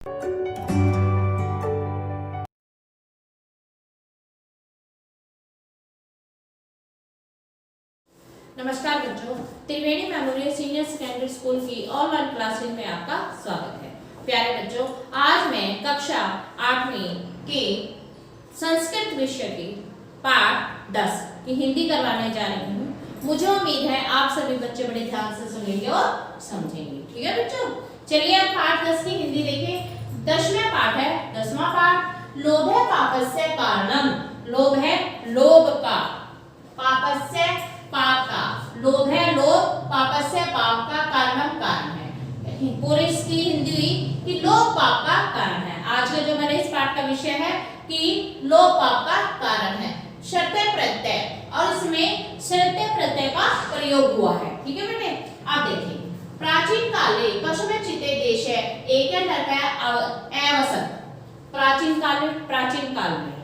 नमस्कार बच्चों, त्रिवेणी memorial senior secondary school की ऑनलाइन क्लासेस में आपका स्वागत है। प्यारे बच्चों, आज मैं कक्षा 8वीं के संस्कृत विषय की पाठ 10 की हिंदी करवाने जा रही हूँ। मुझे उम्मीद है आप सभी बच्चे बड़े ध्यान से सुनेंगे और समझेंगे। ठीक है बच्चों, चलिए अब पाठ 10 की हिंदी देखें। 10वां पाठ है, 10वां पाठ लोभे पापस्य कारणम। लोभ है लोभ का, पापस्य पाप का, लोभ है लोभ, पापस्य पाप का, कारणम कारण है। पूरी इसकी हिंदी हुई कि लोभ पाप का कारण है। आज का जो हमारे इस पाठ का विषय है कि लोभ पाप का कारण है। शर्ते प्रत्यय, और इसमें शर्ते प्रत्यय का प्रयोग हुआ है। ठीक है बेटे, आप देखिए। प्राचीन काले कस्मचिते देशे एके नरके अवसत्। प्राचीन काल में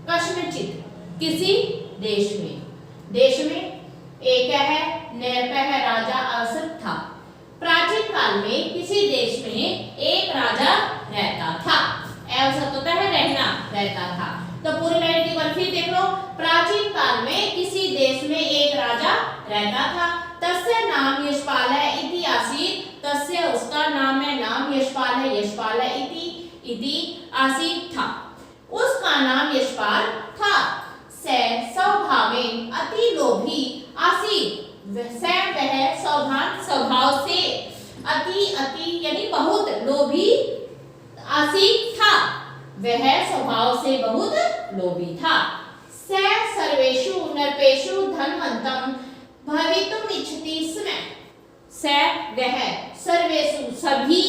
कस्मचित किसी देश में एक है नरक है राजा अवसत था। प्राचीन काल में किसी देश में एक राजा रहता था। अवसत होता है रहना, रहता था। तो पूरी लाइन की बार फिर देख लो। प्राचीन काल में किसी देश में एक राजा रहता था। तस्य नाम यशपाल इति आसीत्। तस्य उसका नाम है, नाम यशपाल है, यशपाल इति आसीत् था। उसका नाम यशपाल था। से स्वभावेन अति लोभी आसीत्। वह स्वभाव से अति यानी बहुत लोभी आसीत् था। वह स्वभाव से बहुत लोभी था। स सर्वेषु नरपेषु धनवंतम भवितुम इच्छति स्म। स वह सर्वेषु सभी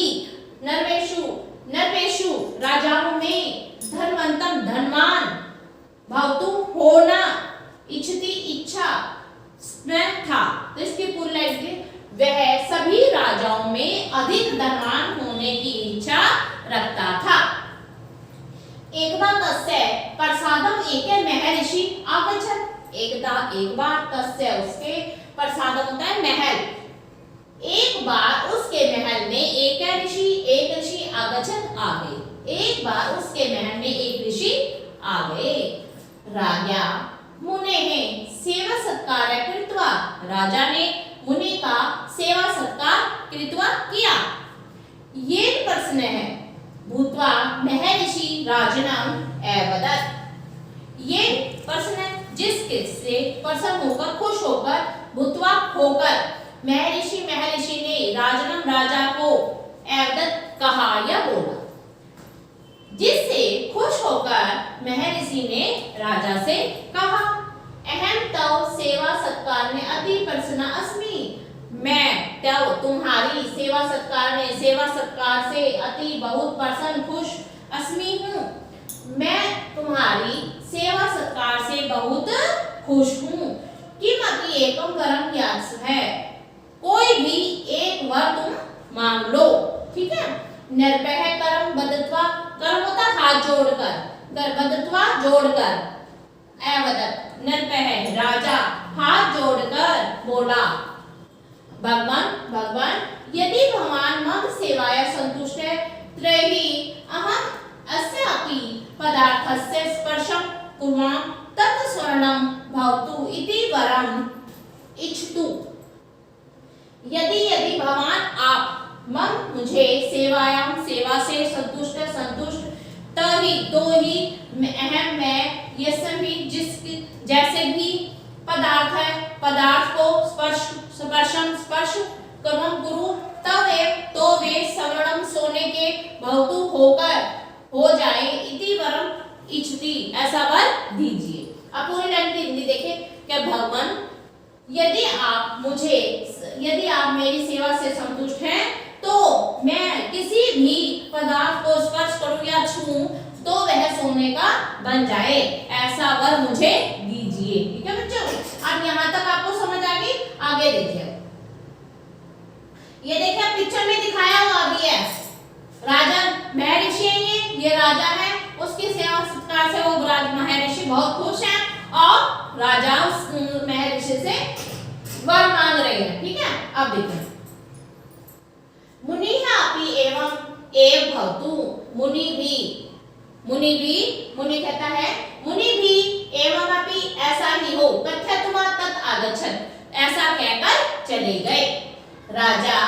नरपेषु राजाओं में धनवंतम धनवान भवतु होना इच्छति इच्छा स्म था। तो इसकी पूरी लाइन के वह सभी राजाओं में अधिक धनवान होने की इच्छा रखता था। एक बार तस्य प्रसादम एके महर्षि आगच्छत्। एक बार तस्य उसके प्रसादम होता है महल। एक बार उसके महल में एक ऋषि आगच्छत् आ गए। एक बार उसके महल में एक ऋषि आ गए। राजा मुनेः सेवा सत्कार कृत्वा। राजा ने मुनि का सेवा सत्कार कृत्वा किया। ये प्रश्न है भूत्वा महर्षि राजनम अवदत्। ये प्रश्न जिसके से प्रसन्न होकर, खुश होकर, भूत्वा होकर, महर्षि ने राजनम राजा को अवदत् कहा या बोला। जिससे खुश होकर महर्षि ने राजा से कहा, अहम तव सेवा सत्कार में अति प्रसन्न अस्मि। मैं तव तुम्हारी सेवा सत्कार से अति बहुत प्रसन्न खुश अस्मि हूँ। मैं तुम्हारी सेवा सत्कार से बहुत खुश हूँ। किमपि एकम वरम याच है, कोई भी एक वर तुम मांग लो। ठीक है। नरपह करम बदत्वा, कर्म होता हाथ जोड़कर, बदत्वा जोड़कर, अवदत् नरपह राजा हाथ जोड़कर बोला, भगवान यदि भगवान मम सेवाया संतुष्ट है तर्हि अहम अस्य अपि पदार्थस्य स्पर्शं कुर्वां तत् स्वर्णं भवतु इति वरम् इच्छतु। यदि भगवान आप मम मुझे सेवा से संतुष्ट तभी तो ही अहम मैं ये सभी जैसे भी पदार्थ को स्पर्श करूं तो वे सवर्णम सोने के भवतु हो जाए इति वरम इच्छति, ऐसा वर दीजिए। अब पूरी लाइन की हिंदी देखें। क्या भगवान यदि आप मेरी सेवा से संतुष्ट हैं तो मैं किसी भी पदार्थ को स्पर्श करूं या छूं तो वह सोने का बन जाए, ऐसा वर मुझे दीजिए। ठीक है बच्चों, अब यहाँ तक आपको समझ आ गई। आगे देखिए, ये देखिए पिक्चर में दिखाया हुआ अभी है राजा महर्षि है, ये राजा है, उसकी सेवा सत्कार से वो महर्षि बहुत खुश है और राजा उस महर्षि से वर मांग रहे हैं। ठीक है, अब देखिए। मुनिः अपि एवं एव भवतु, मुनि भी, मुनि कहता है मुनि भी एवमपि ऐसा ही हो, कथयत्वा तत् आगच्छत्, ऐसा कहकर चले गए। राजा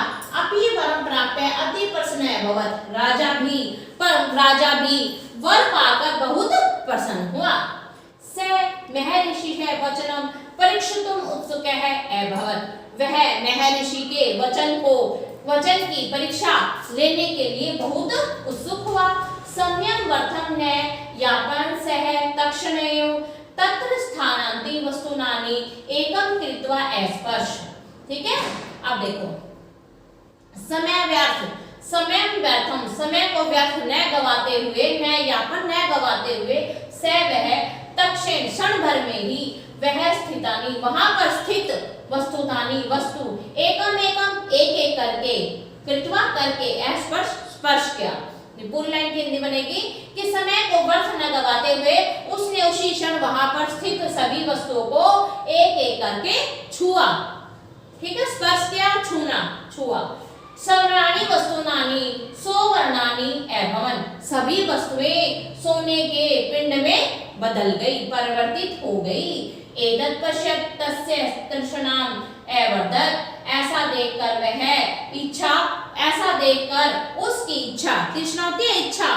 अपि वरं प्राप्य अति प्रसन्न अभवत्, राजा भी वर पाकर बहुत प्रसन्न हुआ। स महर्षिः वचनं परीक्षितुम् उत्सुकः अभवत्, वह महर्षि के वचन की परीक्षा लेने के लिए बहुत उत्सुक हुआ। सम्यक वर्थम ने यापन सह तक्षणेव तत्र स्थानांति वस्तुनानि एकम कृत्वा स्पर्श। ठीक है, अब देखो समय को व्यर्थ न गवाते हुए, वह तक्षण क्षण भर में ही वह स्थितानि वहां पर स्थित वस्तु एकम एक करके कृत्वा करके स्पर्श किया। पूरी लाइन की हिंदी बनेगी कि समय को व्यर्थ न गवाते हुए उसने उसी क्षण वहां पर स्थित सभी वस्तुओं को एक एक करके छुआ। ठीक है, स्पर्श किया, छुआ। सवर्णानि वस्तुनानि सोवर्णानि अभवन्, सभी वस्तुएं सोने के पिंड में बदल गई, परिवर्तित हो गई। एतत् पश्यत् तस्य तृष्णाम् अवर्धत, ऐसा देखकर उसकी इच्छा, तृष्णा होती है इच्छा,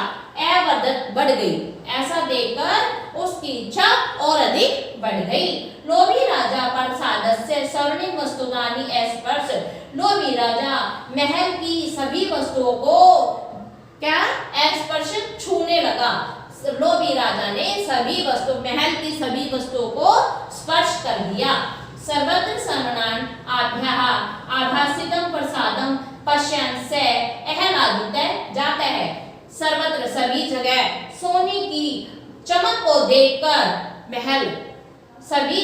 अवर्धत बढ़ गई, ऐसा देखकर उसकी इच्छा और अधिक बढ़ गई। लोभी राजा प्रसादस्य स्वर्णिम वस्तुनानि स्पर्श, लोभी राजा महल की सभी वस्तुओं को क्या स्पर्श छूने लगा। लोभी राजा ने महल की सभी वस्तुओं को स्पर्श कर दिया। सर्वत्र सर्वनान आभासितम प्रसादम पश्यन् स आह्लादित जाता है। सर्वत्र सभी जगह सोने की चमक को देखकर महल सभी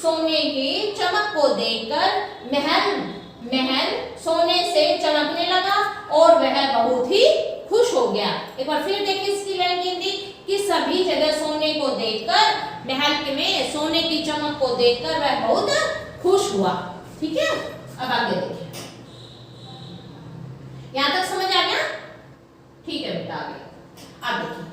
सोने की चमक को देखकर महल सोने से चमकने लगा और वह बहुत ही खुश हो गया। एक बार फिर देखिए इसकी लाइन हिंदी कि सभी जगह सोने को देखकर, महल में सोने की चमक को देखकर वह बहुत खुश हुआ। ठीक है, अब आगे देखिए, यहां तक समझ आ गया? ठीक है बेटा, आगे अब देखिए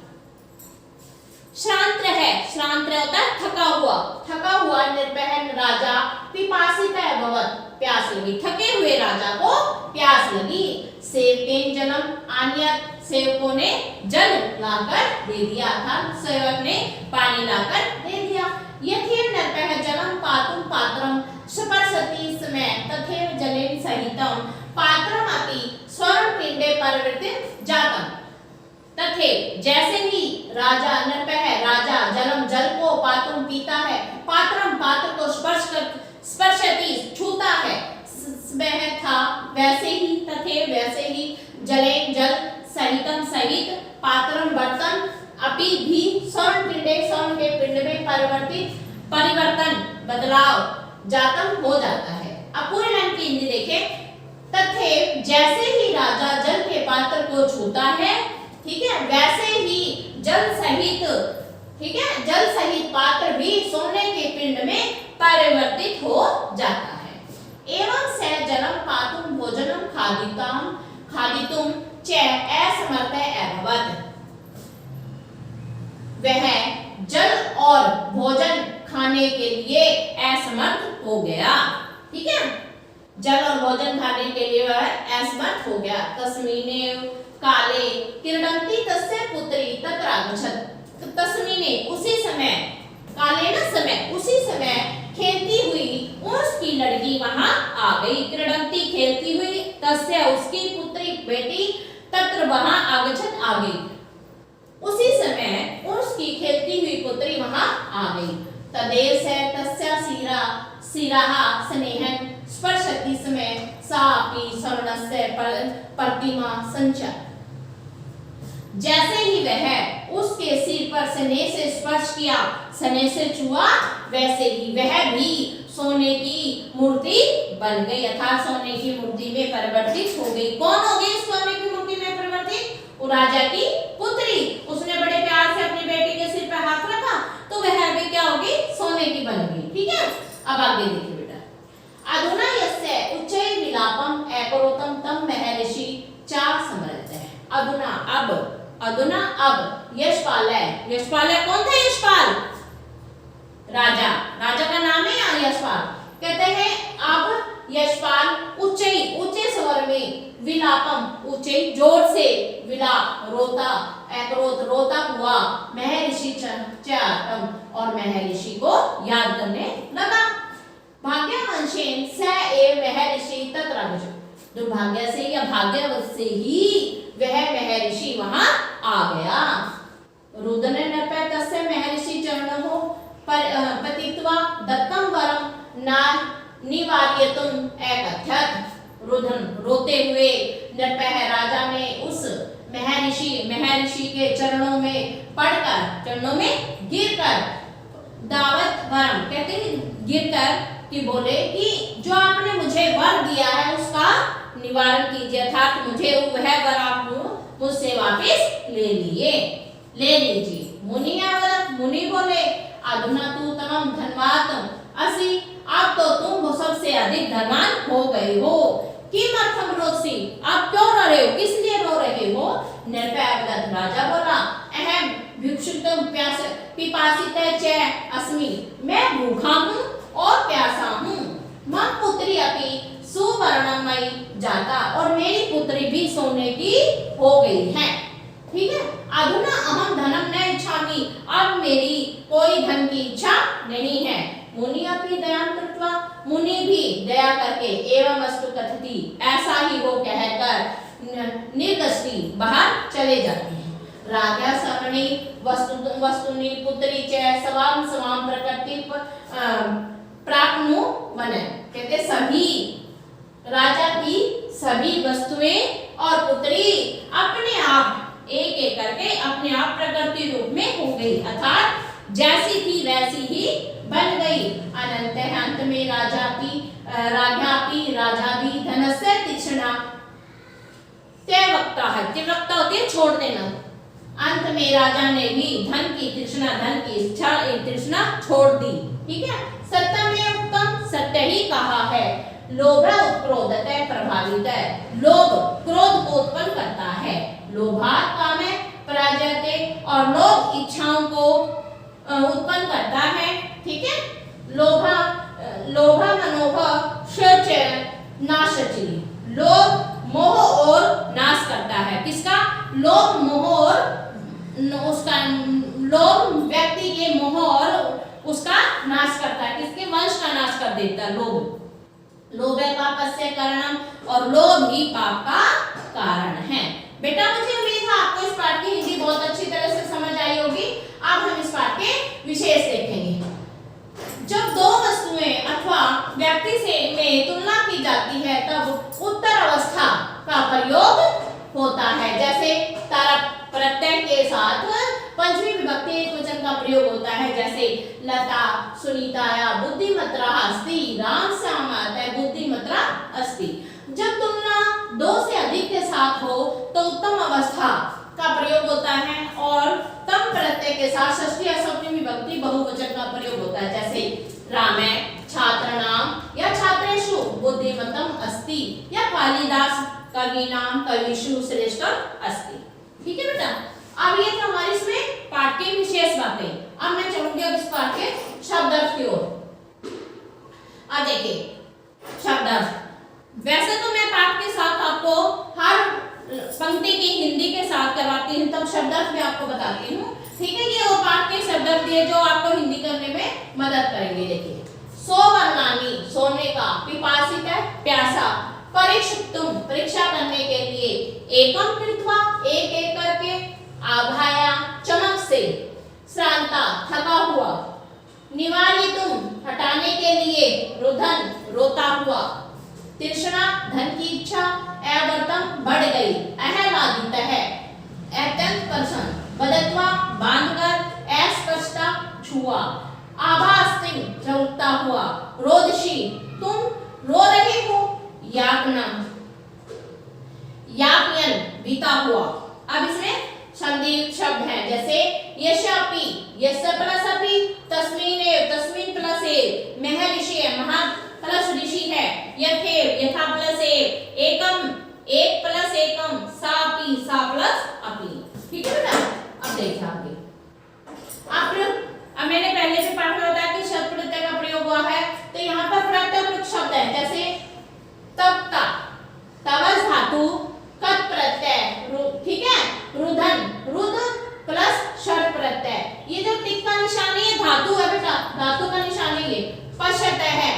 श्रांत होता है थका हुआ निर्भय राजा पिपासित अभवत्, प्यास लगी, थके हुए राजा को प्यास लगी। सेवकेन जलम आनियत, सेवकों ने जल लाकर दे दिया था, सेवक ने पानी लाकर दे दिया। यथेव नरपः जलम पातुम पात्रम स्पर्शति समय तथैव जलेन सहितम पात्रम अपि स्वर्ण पिंडे परिवर्तित जातम। तथैव जैसे ही राजा जलम जल को पातुम पीता है, पात्रम पात्र को स्पर्शति छूता है, वह था वैसे ही, तथैव वैसे ही, जलेन जल सहितम सहित, पात्रम बर्तन, अपि भी स्वर्ण के पिंड में परिवर्तन बदलाव जातम हो जाता है। अब पूरी लाइन की हिंदी देखें। तथैव जैसे ही राजा जल के पात्र को छूता है, ठीक है, वैसे ही जल सहित पात्र भी सोने के पिंड में परिवर्तित हो जाता है। एवं स जलम पातुम भोजनम खादितुम च असमर्थ अभवत्, वह जल और भोजन खाने के लिए असमर्थ हो गया। ठीक है, जल और भोजन खाने के लिए वह असमर्थ हो गया। तस्मिनेव काले क्रीडन्ति तस्य पुत्री तत्र आगच्छत्, तस्मिने उसी समय खेलती हुई उसकी लड़की वहां आ गई। क्रीडन्ति खेलती हुई, तस्य उसकी पुत्री बेटी, तत्र वहां आगच्छत् आ गई, उसी समय उसकी खेलती हुई पुत्री वहां आ गई। तदेव स तस्या शिराः स्नेहं स्पर्शति समय सापि स्वर्णस्य प्रतिमा संचा, जैसे ही वह उसके सिर पर स्नेह से स्पर्श किया, स्नेह से छुआ, वैसे ही वह भी सोने की मूर्ति बन गई, अर्थात सोने की मूर्ति में परिवर्तित हो गई। कौन हो गई सोने की मूर्ति में परिवर्तित? वो राजा की पुत्री। उसने बड़े प्यार से अपनी बेटी के सिर पर हाथ रखा तो वह भी क्या होगी? सोने की बन गई। ठीक है, अब आगे देखिए बेटा। अधुना यस्य उच्चैः विलापम अकरोतं तं महर्षि चा समर्थ, अधुना अब, अधुना अब यशपाल है। यशपाल है, कौन था यशपाल? राजा, राजा का नाम है या यशपाल। कहते हैं अब यशपाल ऊंचे स्वर में विलापम, ऊंचे जोर से विलाप, रोता, एक्रोध, रोता हुआ महर्षि चाटम, और महर्षि को याद करने लगा। भाग्यवंशेन स एव महर्षि तत्र, दुर्भाग्य से या भाग्यवश से ही वह महर्षि वहां आ गया। रुदन नृपय तस्य महर्षि चरणो पतित्वा दत्तम वरम ना निवार्यतुम एकथ्यत। रुदन रोते हुए नृपय राजा ने उस महर्षि के चरणों में पड़कर, चरणों में गिरकर, दावत वरम कहते हैं गिरकर कि बोले कि जो आपने मुझे वर दिया है उसका निवारण कीजिए, अर्थात मुझे वह वर आप मुझसे वापस ले लीजिए। मुनि बोले अधुना तू तमाम धनवान असि, अब तो तुम सबसे अधिक धनवान हो गए हो। किमर्थम रोसी, आप क्यों रो रहे हो, किस लिए रो रहे हो? नृपय राजा बोला अहम भिक्षुकम पिपासितः च अस्मि, मैं भूखा हूँ और प्यासा हूँ। मम पुत्री अपि सुवर्णमयी जाता, और मेरी पुत्री भी सोने की हो गई है। ठीक है, अधुना अहम धनम न इच्छामि, अब मेरी कोई धन की इच्छा नहीं है। मुनि अपि दयां कृत्वा, मुनि भी दया करके एवं अस्तु कथति, ऐसा ही हो कहकर निर्गस्ति बाहर चले जाते हैं। राजा सर्वणि वस्तुनि पुत्री च सवाम सवाम प्रकृति प्राप्नु वने, कहते सभी राजा की सभी वस्तुएं और पुत्री अपने आप एक एक करके अपने आप प्रकृति रूप में हो गई, अर्थात जैसी थी वैसी ही बन गई। अनंत अंत में राजा भी धनस्य तीक्ष्णा त्यक्ता है, त्यक्ता होती है छोड़ देना। अंत में राजा ने भी धन की तृष्णा, धन की इच्छा तृष्णा छोड़ दी। ठीक है, सत्य में उत्तम, सत्य ही कहा है। लोभ उत्क्रोधते प्रभावित है, लोभ क्रोध को उत्पन्न करता है। लोभात् कामे पराजयते, और लोभ इच्छाओं को उत्पन्न करता है। ठीक है, लोभ मनोभ शच नाशचि, लोभ मोह और नाश करता है। किसका? लोभ मोह और उसका, लोभ व्यक्ति के मोह और उसका नाश करता है। किसके? वंश का नाश कर देता है लोभ। लोभ है पापस्य कारणम, और लोभ ही पाप का कारण है। बेटा मुझे उम्मीद है आपको इस पाठ की हिंदी बहुत अच्छी तरह से समझ आई होगी। अब हम इस पाठ के विशेष देखेंगे। जब दो वस्तुएं अथवा व्यक्ति से में तुलना की जाती है तब उत्तर अवस्था का प्रयोग होता है। जैसे तारा प्रत्यय के साथ पंचमी विभक्ति एकवचन का प्रयोग होता है। जैसे लता सुनीताया बुद्धिमत्रा अस्ति, राम श्यामा बुद्धिमत्रा अस्ति। जब तुलना दो से अधिक के साथ हो तो उत्तम अवस्था का प्रयोग होता है, और तम प्रत्यय के साथ षष्ठी या सप्तमी विभक्ति बहुवचन का प्रयोग होता है। जैसे रामे छात्रणाम या छात्रेषु बुद्धिमतम अस्ति, या कालिदास कविनाम कविषु श्रेष्ठ अस्ति। ठीक है बेटा, अब ये तो हमारी इसमें पाठ की विशेष बातें। अब मैं चलूंगी अब इस पाठ के शब्दार्थ की ओर। अब देखिए शब्दार्थ, वैसे तो मैं पाठ के साथ आपको हर पंक्ति की हिंदी के साथ करवाती हूँ, तब शब्दार्थ मैं आपको बताती हूँ। ठीक है, ये वो पाठ के शब्दार्थ दिए जो आपको हिंदी करने में मदद करेंगे। देखिए सोवर्णानी, सोने का, पिपासित है प्यासा, परीक्षितुम परीक्षा करने के लिए, एकम कृत्वा एक एक करके, आभाया चमक से, श्रांता थका हुआ, निवारितुम हटाने के लिए, रुधन रोता हुआ, तृष्णा धन की इच्छा, अवर्तम बढ़ गई, अहलादित है अत्यंत प्रसन्न, बदत्वा बांधकर, अस्पष्टा छुआ, आभास्तिम झलकता हुआ, रोदशी तुम रो रहे हो, याज्ञनम याज्ञन बीता हुआ। अब इसमें संदीप शब्द हैं, जैसे यशापि, यस्य प्लस अपि, तस्मिन एव, तस्मिन प्लस एव, महर्षि है, महा प्लस ऋषि है, यथेव, यथा प्लस एव, एकम एक प्लस एकम सापी, सा प्लस अपी। ठीक है बेटा, अब देखिए आगे। अब मैंने पहले से पाठ में बताया कि शब्द प्रत्यय का प्रयोग हुआ है, तो यहाँ पर प्रत्यय शब्द है, जैसे तब का, तवस धातु, कत प्रत्यय, ठीक है, रुधन, रुद प्लस षड प्रत्यय। ये जो टिक का निशानी है धातु है बेटा, धातु का निशानी ये पश्यत है,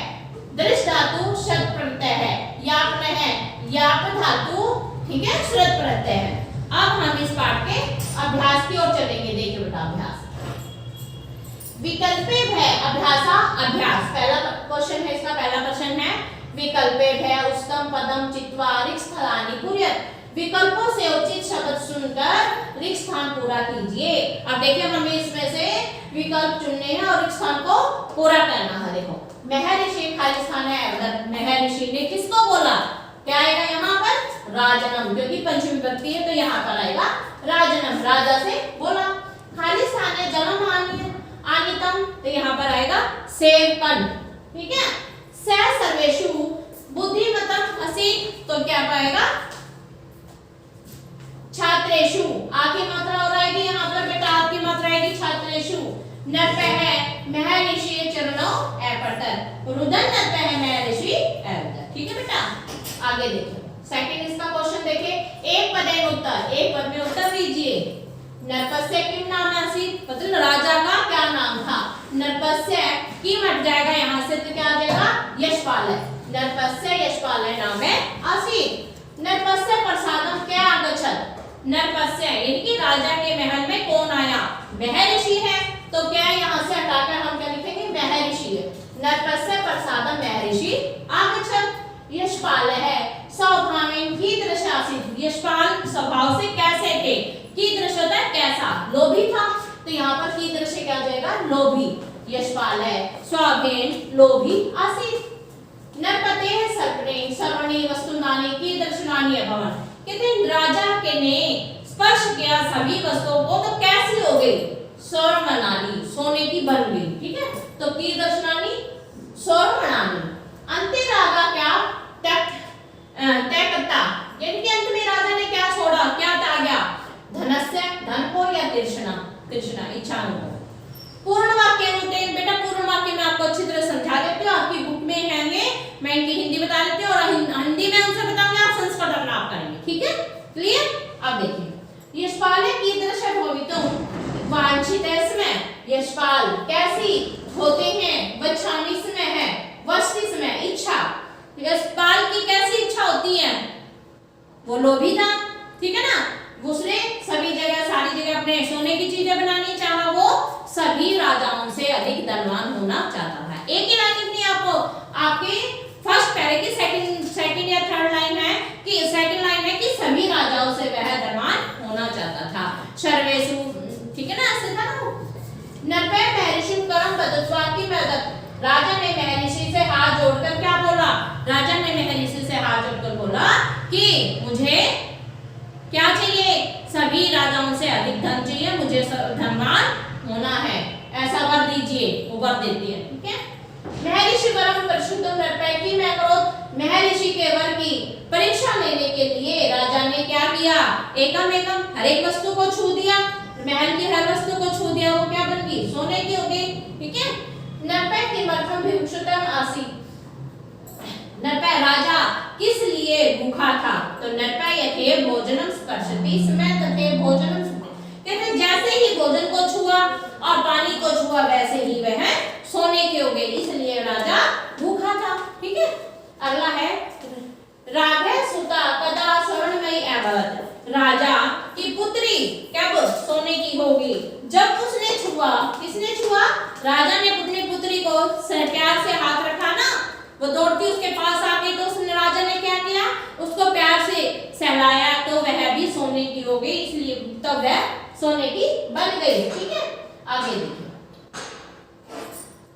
दृश्य धातु शब्द प्रत्यय है, याप न है, याप धातु, ठीक है, श्रुत प्रत्यय है। अब हम इस पाठ के अभ्यास की ओर चलेंगे। देखिए बेटा अभ्यास, विकल्पे भय अभ्यासा अभ्यास। पहला क्वेश्चन है इसका, पहला प्रश्न है विकल्पे भय उष्टम पदम चित्वा रिक्त स्थानानि कुर्यात्। विकल्पों से उचित शब्द सुनकर रिक्त स्थान पूरा कीजिए। अब देखिए हमें इसमें से विकल्प चुनने हैं और रिक्त स्थान को पूरा करना है। देखो महर्षि खाली स्थान है, अगर महर्षि ने किसको बोला, क्या आएगा यहाँ पर, राजनम, क्योंकि पंचमी विभक्ति है तो यहाँ पर आएगा राजनम, राजा से बोला। खाली स्थान है जन्म आनितम, तो यहाँ पर आएगा सेवकन। ठीक है, स सर्वेषु बुद्धिमतम असि, तो क्या पाएगा, छात्रेषु, आ की मात्रा और आएगी यहाँ पर बेटा, आ की मात्रा आएगी छात्रेषु। नर्प है महर्षि चरणों एपटर, रुदन नर्प है महर्षि एपटर। ठीक है बेटा, आगे देखिए सेकंड इसका क्वेश्चन देखिए, एक पद में उत्तर, एक पद में उत्तर दीजिए। नरपस्य किम नाम आसीत, मतलब राजा का क्या नाम था। नरपस्य किम हट जाएगा यहाँ से तो क्या आ जाएगा, यशपाल है, नरपस्य यशपाल नाम है आसीत। नरपस्य प्रसादम क्या आगच्छत, नरपस्य यानी कि राजा के महल में कौन आया, महर्षि है, तो क्या यहाँ से हटाकर हम क्या लिखेंगे, महर्षि है। नरपस्य प्रसादम महर्षि आगच्छत। यशपाल है स्वभावेन कीदृश आसीत्, यशपाल स्वभाव से कैसे थे, कीदृश होता है कैसा, लोभी था, तो यहाँ पर कीदृश क्या हो जाएगा, लोभी। यशपाल है स्वभावेन लोभी आसीत्। नरपते सर्वणे सर्वणी वस्तुनानि कीदृशानि अभवन्, कहते राजा के ने स्पर्श किया सभी वस्तुओं को तो कैसी हो गई, स्वर्णनानी, सोने की बन गई। ठीक है, तो कीदृशानि स्वर्णनानी। अंते रागा क्या त्यक्ता, यानी कि अंत में राजा ने क्या छोड़ा, क्या त्यागा, धनस्य, धन को, या तृष्णा, तृष्णा इच्छा को। पूर्ण वाक्य होते हैं बेटा, पूर्ण वाक्य में आपको अच्छी तरह समझा देती हूँ, आपकी बुक में हैंगे, मैं इनकी हिंदी बता देती हूँ और हिंदी में उनसे बताऊंगी, आप संस्कृत अपना आप करेंगे। ठीक है, क्लियर। अब देखिए यशपाल कीदृश भवितुम् वांछित समय, यशपाल कैसी होते हैं, वच्छामि समय है, वस्ति समय इच्छा, यशपाल की कैसी इच्छा होती है, वो लोभी था। ठीक है ना, उसने सभी जगह सारी जगह अपने सोने की चीजें बनानी चाहा, वो सभी राजाओं से अधिक धनवान होना चाहता था। एक ही लाइन लिखनी है आपको, आपके फर्स्ट पैरे की सेकंड या थर्ड लाइन है कि सेकंड लाइन है कि सभी राजाओं से वह धनवान होना चाहता था। सर्वेषु, ठीक है ना, ऐसे था ना। नरपय महर्षि करम पदत्वा की मदद, राजा ने महर्षि से हाथ जोड़कर क्या बोला, राजा ने महर्षि से हाथ जोड़कर बोला कि मुझे क्या चाहिए, सभी राजाओं से अधिक धन चाहिए, मुझे धनवान होना है, ऐसा वर दीजिए, वो वर देती है। ठीक है, महर्षि वरम परिशुद्धम नरपय की मैं करो, महर्षि के वर की परीक्षा लेने के लिए राजा ने क्या किया, एकम एकम हर एक वस्तु को छू दिया, महल की हर वस्तु को छू दिया, वो क्या बन गई, सोने की हो गई। ठीक है, नरपय किमर्थम भिक्षुकम आसीत्, नरपय राजा किस लिए भूखा था, तो नरपय यथे भोजनम स्पर्शति समय तथे भोजनम, कहते जैसे ही भोजन को छुआ और पानी को छुआ वैसे ही वह सोने के हो गए, इसलिए राजा भूखा था। ठीक है, अगला है राघव सुता कदा स्वर्णमयी अभवत्, राजा की पुत्री क्या वो सोने की होगी, जब उसने छुआ, किसने छुआ, राजा ने अपनी पुत्री को प्यार से हाथ रखा ना, वो दौड़ती उसके पास आ गई, तो उसने राजा ने क्या किया, उसको प्यार से सहलाया, तो वह भी सोने की हो गई, इसलिए तब वह सोने की बन गई। ठीक है, आगे देखिए,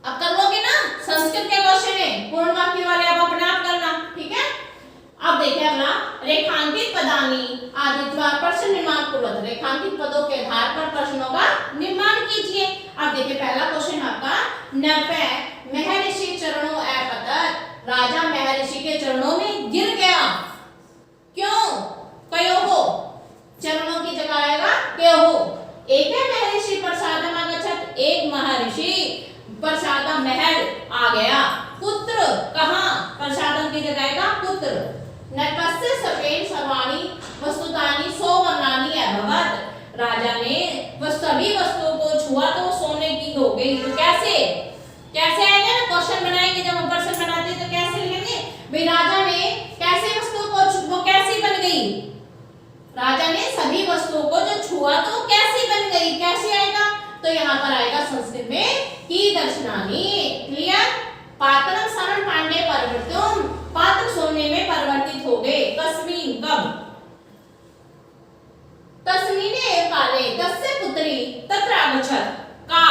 अब कर लोगे ना, संस्कृत के क्वेश्चन है, पूर्ण वाक्य वाले अब अपने आप करना। ठीक है, अब देखिए अगला, रेखांकित पदानी आदित्वा प्रश्न निर्माण कुर्वत, रेखांकित पदों के आधार पर प्रश्नों का निर्माण कीजिए। अब देखिए पहला क्वेश्चन आपका, नरपय महर्षि चरणों अपतत, राजा महर्षि के चरणों में गिर गया, क्यों, एके महर्षि प्रसादम आगच्छत्, एक महर्षि प्रसादम महल आ गया। पुत्र कहाँ, प्रसादम की जगह आएगा पुत्र। नकस्य सपेन सर्वाणि वस्तुतानि सौवर्णानि अभवत्, राजा ने वह सभी वस्तुओं को छुआ तो सोने की हो गई। तो कैसे कैसे आएगा ना, क्वेश्चन बनाएंगे जब हम प्रश्न बनाते हैं तो कैसे लिखेंगे भाई, राजा ने कैसे वस्तुओं को वो कैसी बन गई, राजा ने सभी वस्तुओं को जो छुआ तो कैसी बन गई, कैसे आएगा, तो यहाँ पर आएगा संस्कृत में कीदर्शनानि। क्लियर। पात्रम शरण पांडे परिवर्तुम, पात्र सोने में परिवर्तित हो गए। कस्मिन कब, तस्मिने काले तस्य पुत्री तत्र आगच्छत्, का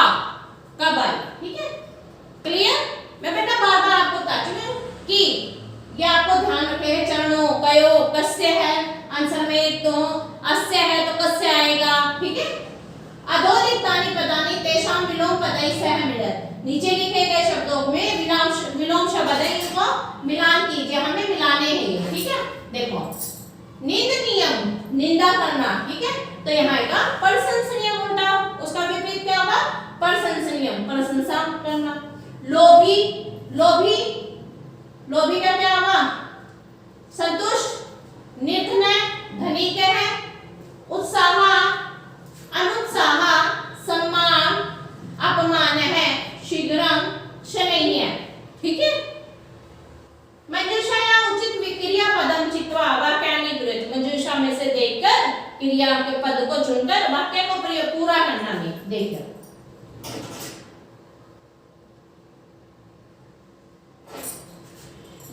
कब आई। ठीक है, क्लियर। मैं बेटा बार बार आपको बता चुकी हूँ कि ये आपको ध्यान रखे, चरणों कयो कस्य है आंसर में, तो अस्य है तो कस्य आएगा। ठीक है, अधोलिखितानि पदानि तेषां विलोम पदैः सह मिलत्, नीचे लिखे गए शब्दों में विलोम शब्द है, इनको मिलान कीजिए, हमें मिलाने हैं। ठीक है, देखो निंदनीयम निंदा करना। ठीक है, तो यहाँ आएगा प्रशंसनीय उल्टा, उसका विपरीत क्या होगा, प्रशंसनीय प्रशंसा करना। लोभी लोभी लोभी का क्या होगा, संतुष्ट। निर्धन धनिक है। उत्साह अनुत्साह, सम्मान अपमान है। शीघ्रम शनैः। ठीक है, मंजूषा उचित क्रिया पदम चित्वा वाक्यानि गृहीत, मंजूषा में से देखकर क्रिया के पद को चुनकर वाक्य को पूरा करना है। देखकर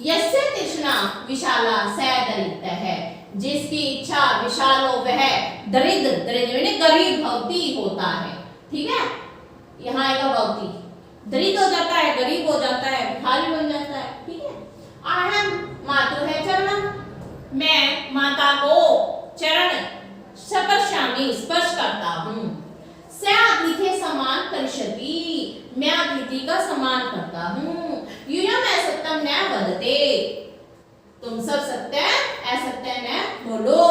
यस्य तृष्णा विशाला स दरिद्र है, जिसकी इच्छा विशाल हो वह दरिद्र, दरिद्र यानी गरीब भवती होता है। ठीक है, यहाँ आएगा भवती, दरिद्र हो जाता है, गरीब हो जाता है, भिखारी बन जाता है। ठीक है, अहम मातु है चरणम, मैं माता को चरण स्पर्शामि स्पर्श करता हूँ। स अतिथि समान करिष्यति, मैं अतिथि का सम्मान करता हूँ। यूयम असत्यम न वदते, तुम सब सत्य असत्य न बोलो।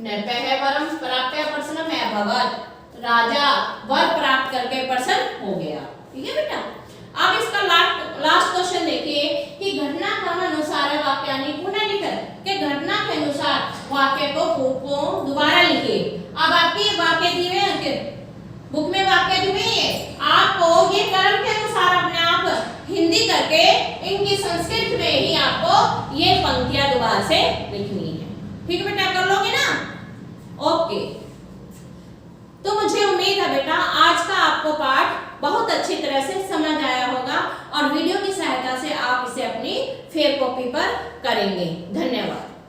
नरपः वरम प्राप्य प्रसन्नम अभवत्, राजा वर प्राप्त करके प्रसन्न हो गया। ठीक है बेटा, अब इसका लास्ट क्वेश्चन देखिए कि घटनाक्रम अनुसार वाक्यानि पुनः लिखित, के घटना के अनुसार वाक्य को दोबारा लिखिए। अब आपके वाक्य दिए हैं, बुक में वाक्य दिए हैं, आपको ये क्रम के अनुसार अपने आप हिंदी करके इनकी संस्कृत में ही आपको ये पंक्तियां दोबारा से लिखनी है। ठीक है बेटा, कर लोगे ना? ओके, तो मुझे उम्मीद है बेटा आज का आपको पाठ बहुत अच्छी तरह से समझ आया होगा और वीडियो की सहायता से आप इसे अपनी फेयर कॉपी पर करेंगे। धन्यवाद।